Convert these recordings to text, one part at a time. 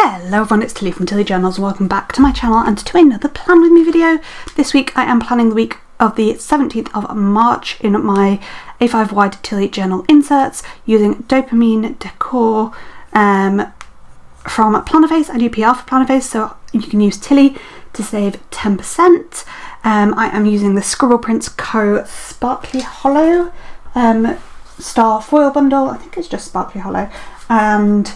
Hello everyone, it's Tilly from Tilly Journals and welcome back to my channel and to another Plan With Me video. This week I am planning the week of the 17th of March in my A5 wide Tilly Journal inserts using Dopamine, Décor from Plannerface. I do PR for Plannerface, so you can use Tilly to save 10%. I am using the Scribble Prints Co. Sparkly Hollow Star Foil Bundle. I think it's just Sparkly Hollow. And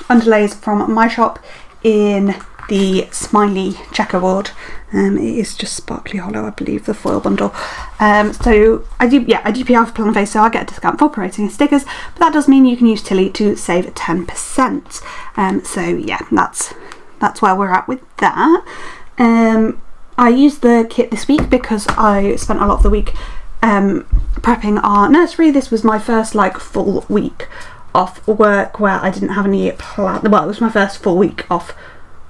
underlays from my shop in the Smiley checkerboard. It is just Sparkly Hollow, I believe, the foil bundle. So I do PR for Plannerface, so I get a discount for promoting stickers, but that does mean you can use Tilly to save 10%. So yeah, that's where we're at with that. I used the kit this week because I spent a lot of the week prepping our nursery. This was my first full week off work where I didn't have any plan. Well, it was my first full week off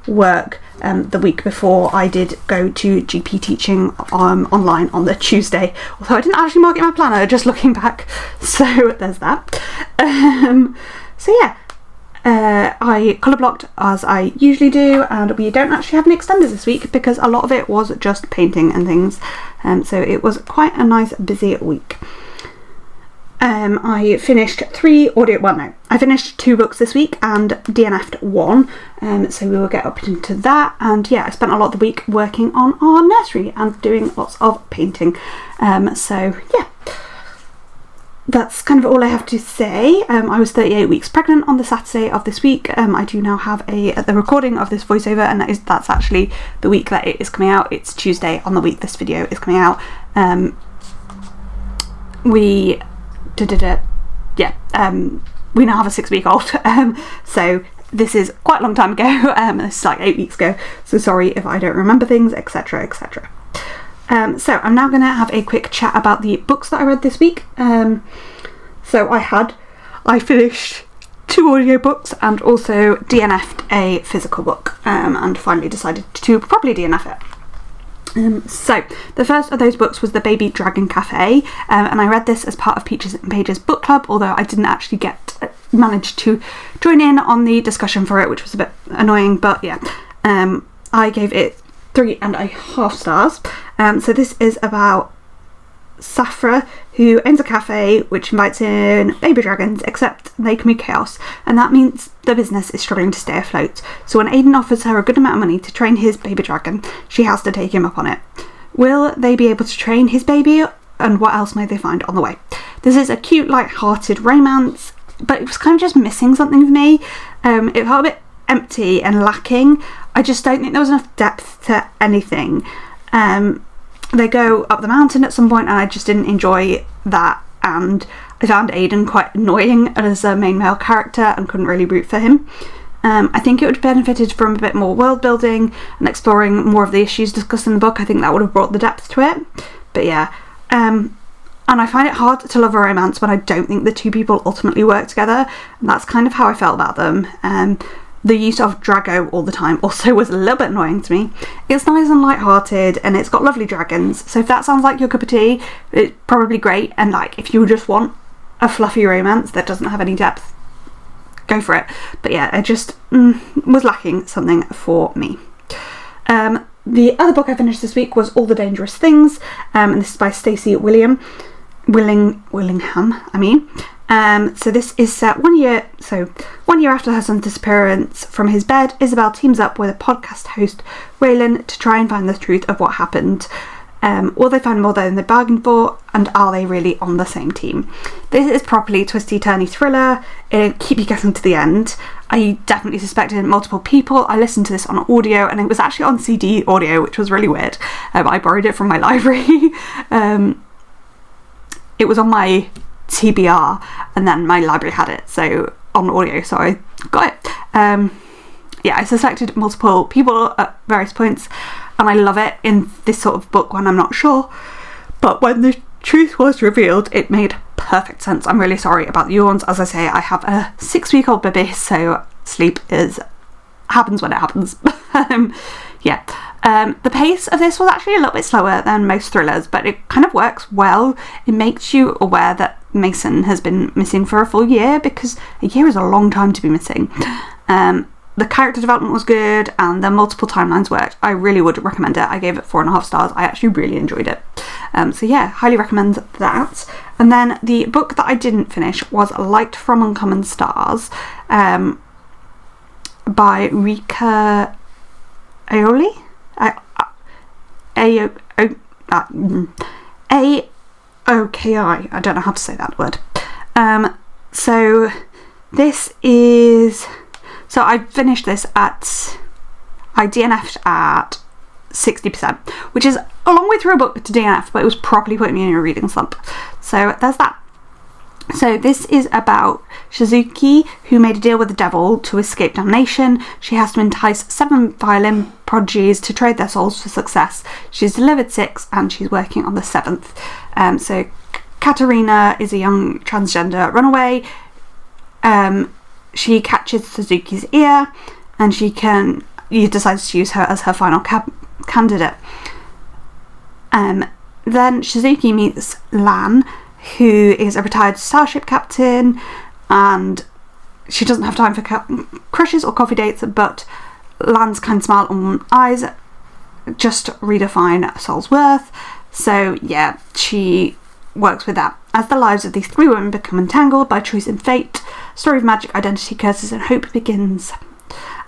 work the week before I did go to GP teaching online on the Tuesday, although I didn't actually mark it in my planner, just looking back, so there's that. So yeah, I colour blocked as I usually do, and we don't actually have any extenders this week because a lot of it was just painting and things, so it was quite a nice busy week. I finished I finished 2 books this week and DNF'd 1, so we will get up into that. And yeah, I spent a lot of the week working on our nursery and doing lots of painting, so yeah, that's kind of all I have to say. I was 38 weeks pregnant on the Saturday of this week. I do now have the recording of this voiceover, and that's actually the week that it is coming out. It's Tuesday on the week this video is coming out. We now have a 6-week-old, so this is quite a long time ago. This is 8 weeks ago, so sorry if I don't remember things, etc, etc. So I'm now going to have a quick chat about the books that I read this week. So I finished 2 audiobooks and also DNF'd a physical book, and finally decided to properly DNF it. So the first of those books was The Baby Dragon Cafe, and I read this as part of Peaches and Pages book club, although I didn't actually manage to join in on the discussion for it, which was a bit annoying, but yeah, I gave it 3.5 stars. So this is about Safra, who owns a cafe which invites in baby dragons, except they can be chaos, and that means the business is struggling to stay afloat. So when Aiden offers her a good amount of money to train his baby dragon, she has to take him up on it. Will they be able to train his baby, and what else may they find on the way? This is a cute, light-hearted romance, but it was kind of just missing something for me. It felt a bit empty and lacking. I just don't think there was enough depth to anything. They go up the mountain at some point and I just didn't enjoy that, and I found Aiden quite annoying as a main male character and couldn't really root for him. I think it would have benefited from a bit more world building and exploring more of the issues discussed in the book. I think that would have brought the depth to it, but yeah, and I find it hard to love a romance when I don't think the two people ultimately work together, and that's kind of how I felt about them. The use of Drago all the time also was a little bit annoying to me. It's nice and light-hearted and it's got lovely dragons, so if that sounds like your cup of tea, it's probably great, and if you just want a fluffy romance that doesn't have any depth, go for it. But yeah, it just was lacking something for me. The other book I finished this week was All the Dangerous Things, and this is by Stacey Willingham. So this is set 1 year after her son's disappearance from his bed. Isabel teams up with a podcast host, Raylan, to try and find the truth of what happened. Will they find more than they bargained for, and are they really on the same team? This is properly twisty-turny thriller. It'll keep you guessing to the end. I definitely suspected multiple people. I listened to this on audio, and it was actually on CD audio, which was really weird. I borrowed it from my library. It was on my TBR, and then my library had it on audio, so I got it. I suspected multiple people at various points, and I love it in this sort of book when I'm not sure, but when the truth was revealed it made perfect sense. I'm really sorry about the yawns. As I say, I have a 6-week-old baby, so sleep happens when it happens. The pace of this was actually a little bit slower than most thrillers, but it kind of works well. It makes you aware that Mason has been missing for a full year, because a year is a long time to be missing. the character development was good and the multiple timelines worked. I really would recommend it. I gave it 4.5 stars. I actually really enjoyed it. So yeah, highly recommend that. And then the book that I didn't finish was Light from Uncommon Stars by Rika Aoli. A-O-K-I. I don't know how to say that word. So this is... So I finished this at... I DNF'd at 60%, which is a long way through a book to DNF, but it was properly putting me in a reading slump. So there's that. So this is about Shizuki, who made a deal with the devil to escape damnation. She has to entice 7 violin prodigies to trade their souls for success. She's delivered 6 and she's working on the 7th. So Katerina is a young transgender runaway. She catches Suzuki's ear and he decides to use her as her final candidate. Then Shizuki meets Lan, who is a retired starship captain, and she doesn't have time for crushes or coffee dates, but Lan's kind smile and eyes just redefine a soul's worth. So yeah, she works with that. As the lives of these 3 women become entangled by choice and fate, story of magic, identity, curses and hope begins.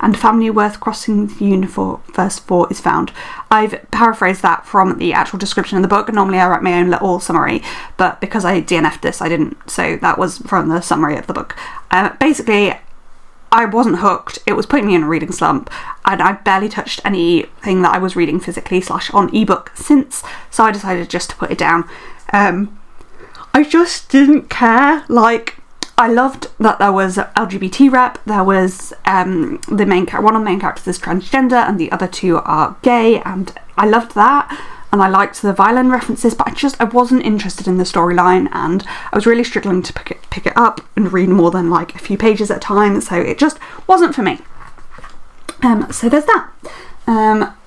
And family worth crossing the universe for is found. I've paraphrased that from the actual description of the book. Normally I write my own little summary, but because I DNF'd this, I didn't. So that was from the summary of the book. Basically, I wasn't hooked. It was putting me in a reading slump, and I barely touched anything that I was reading physically / on ebook since, so I decided just to put it down. I just didn't care. Like, I loved that there was LGBT rep, there was one of the main characters is transgender and the other 2 are gay, and I loved that, and I liked the violin references, but I wasn't interested in the storyline, and I was really struggling to pick it up and read more than like a few pages at a time, so it just wasn't for me. So there's that.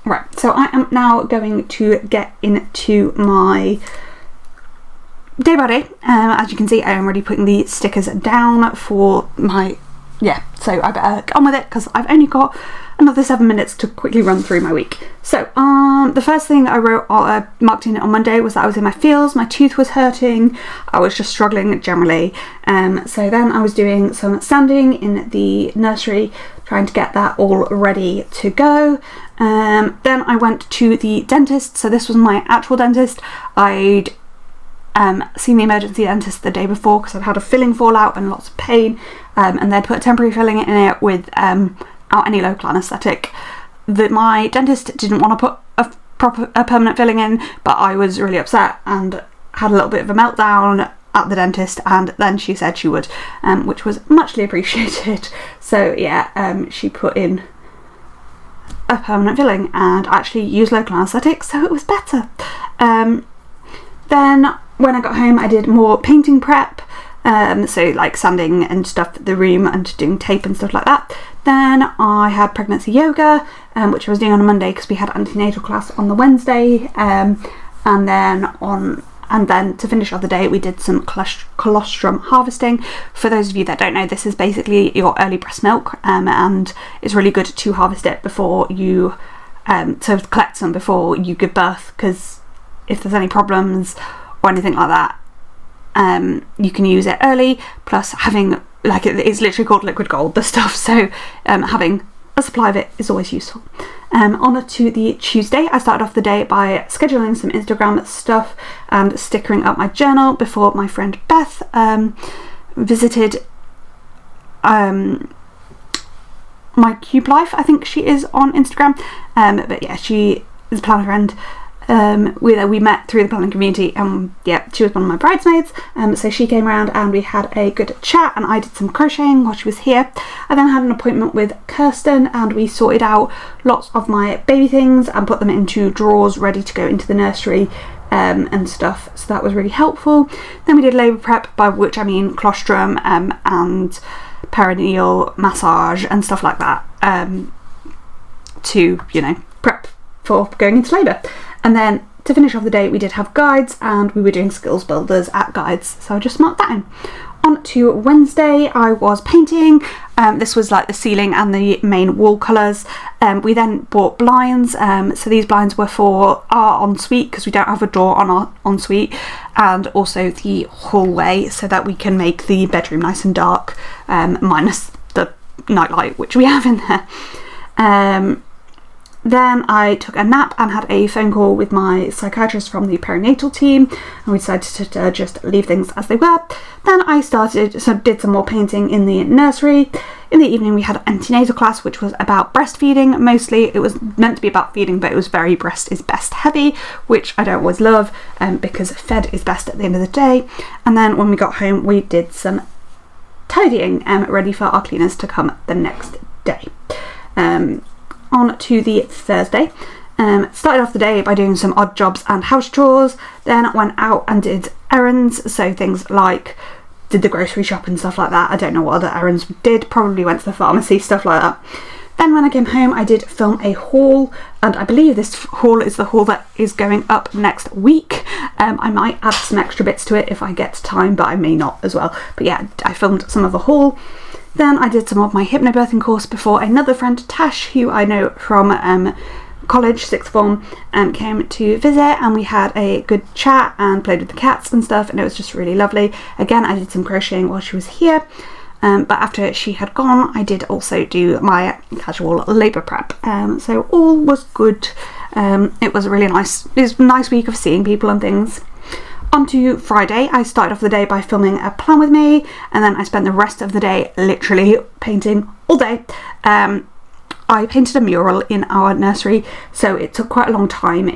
Right, so I am now going to get into my day by day. As you can see, I am already putting the stickers down for my... Yeah, so I better get on with it because I've only got another 7 minutes to quickly run through my week. So, the first thing that I wrote, marked in on Monday, was that I was in my feels, my tooth was hurting, I was just struggling generally. So then I was doing some sanding in the nursery, trying to get that all ready to go. Then I went to the dentist, so this was my actual dentist. I'd seen the emergency dentist the day before because I'd had a filling fallout and lots of pain, and they'd put a temporary filling in it without any local anaesthetic. My dentist didn't want to put a permanent filling in, but I was really upset and had a little bit of a meltdown at the dentist, and then she said she would, which was muchly appreciated. So yeah, she put in a permanent filling and actually used local anaesthetic, so it was better. Then when I got home, I did more painting prep, so like sanding and stuff the room and doing tape and stuff like that. Then I had pregnancy yoga, which I was doing on a Monday because we had antenatal class on the Wednesday, and then to finish off the day we did some colostrum harvesting. For those of you that don't know, this is basically your early breast milk, and it's really good to harvest it before you to collect some before you give birth, because if there's any problems or anything like that, you can use it early, plus having, like, it's literally called liquid gold, the stuff, so having a supply of it is always useful. On to the Tuesday, I started off the day by scheduling some Instagram stuff and stickering up my journal before my friend Beth visited my Cube Life, I think she is on Instagram, but yeah, she is a planner friend. We met through the planning community, and yeah, she was one of my bridesmaids, so she came around and we had a good chat, and I did some crocheting while she was here. I then had an appointment with Kirsten and we sorted out lots of my baby things and put them into drawers ready to go into the nursery and stuff, so that was really helpful. Then we did labour prep, by which I mean colostrum and perineal massage and stuff like that, to, you know, prep for going into labour. And then to finish off the day, we did have guides and we were doing skills builders at guides, so I just marked that in. On to Wednesday, I was painting. This was like the ceiling and the main wall colours. We then bought blinds. So these blinds were for our ensuite because we don't have a door on our ensuite, and also the hallway so that we can make the bedroom nice and dark, minus the nightlight which we have in there. Then I took a nap and had a phone call with my psychiatrist from the perinatal team, and we decided to just leave things as they were. Then I did some more painting in the nursery. In the evening we had antenatal class, which was about breastfeeding mostly. It was meant to be about feeding, but it was very breast is best heavy, which I don't always love, because fed is best at the end of the day. And then when we got home we did some tidying, ready for our cleaners to come the next day. On to the Thursday. Started off the day by doing some odd jobs and house chores, then went out and did errands, so things like did the grocery shop and stuff like that. I don't know what other errands we did, probably went to the pharmacy, stuff like that. Then when I came home I did film a haul, and I believe this haul is the haul that is going up next week. I might add some extra bits to it if I get time, but I may not as well. But yeah, I filmed some of the haul. Then I did some of my hypnobirthing course before another friend, Tash, who I know from college, sixth form, came to visit, and we had a good chat and played with the cats and stuff, and it was just really lovely. Again, I did some crocheting while she was here, but after she had gone I did also do my casual labour prep, so all was good. It was a really nice week of seeing people and things. On to Friday, I started off the day by filming a plan with me, and then I spent the rest of the day literally painting all day. I painted a mural in our nursery, so it took quite a long time.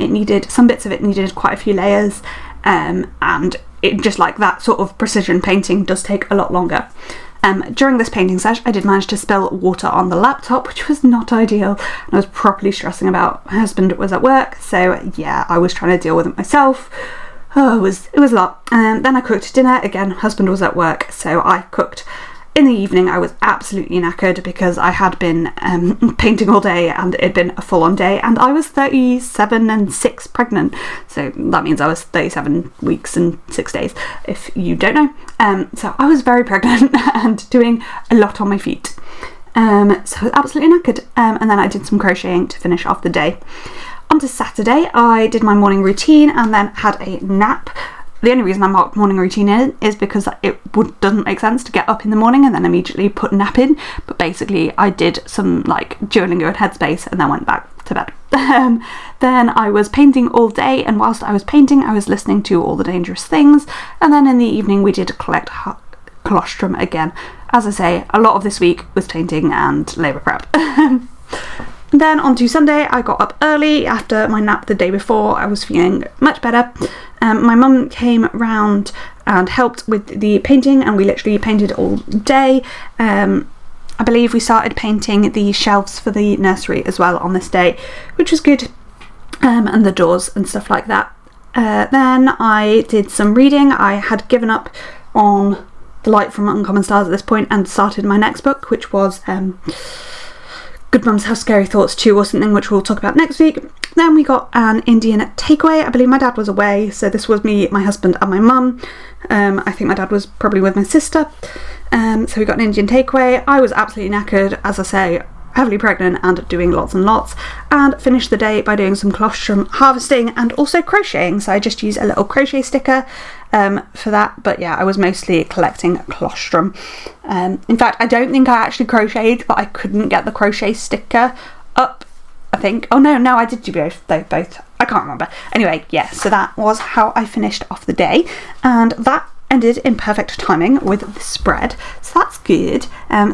Some bits of it needed quite a few layers, and it just like that sort of precision painting does take a lot longer. During this painting session I did manage to spill water on the laptop, which was not ideal, and I was properly stressing about my husband was at work, so yeah, I was trying to deal with it myself. Oh, it was a lot. Then I cooked dinner. Again, husband was at work, so I cooked. In the evening I was absolutely knackered because I had been painting all day, and it had been a full-on day, and I was 37 and 6 pregnant, so that means I was 37 weeks and 6 days, if you don't know. So I was very pregnant and doing a lot on my feet. So I was absolutely knackered, and then I did some crocheting to finish off the day. On to Saturday, I did my morning routine and then had a nap. The only reason I marked morning routine in is because it doesn't make sense to get up in the morning and then immediately put a nap in, but basically I did some like Duolingo and Headspace and then went back to bed. Then I was painting all day, and whilst I was painting I was listening to All the Dangerous Things, and then in the evening we did collect colostrum again. As I say, a lot of this week was painting and labour prep. Then on to Sunday, I got up early after my nap the day before. I was feeling much better. My mum came round and helped with the painting, and we literally painted all day. I believe we started painting the shelves for the nursery as well on this day, which was good, and the doors and stuff like that. Then I did some reading. I had given up on The Light from Uncommon Stars at this point and started my next book, which was Good Mums Have Scary Thoughts Too, or something, which we'll talk about next week. Then we got an Indian takeaway. I believe my dad was away, so this was me, my husband and my mum. I think my dad was probably with my sister. So we got an Indian takeaway. I was absolutely knackered, as I say, heavily pregnant and doing lots and lots, and finished the day by doing some colostrum harvesting and also crocheting. So I just used a little crochet sticker for that, but yeah, I was mostly collecting colostrum. In fact, I don't think I actually crocheted, but I couldn't get the crochet sticker up, I think. Oh no, I did do both. I can't remember. Anyway, yeah, so that was how I finished off the day, and that ended in perfect timing with the spread, so that's good.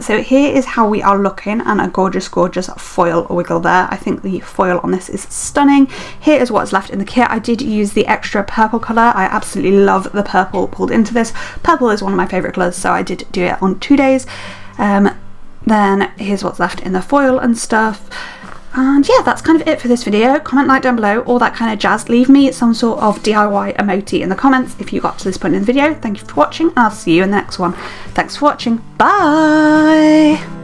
So here is how we are looking, and a gorgeous foil wiggle there. I think the foil on this is stunning. Here is what's left in the kit. I did use the extra purple colour. I absolutely love the purple pulled into this. Purple is one of my favourite colours, so I did do it on 2 days. Then here's what's left in the foil and stuff. And yeah, that's kind of it for this video. Comment, like down below, all that kind of jazz. Leave me some sort of DIY emoji in the comments if you got to this point in the video. Thank you for watching, and I'll see you in the next one. Thanks for watching. Bye!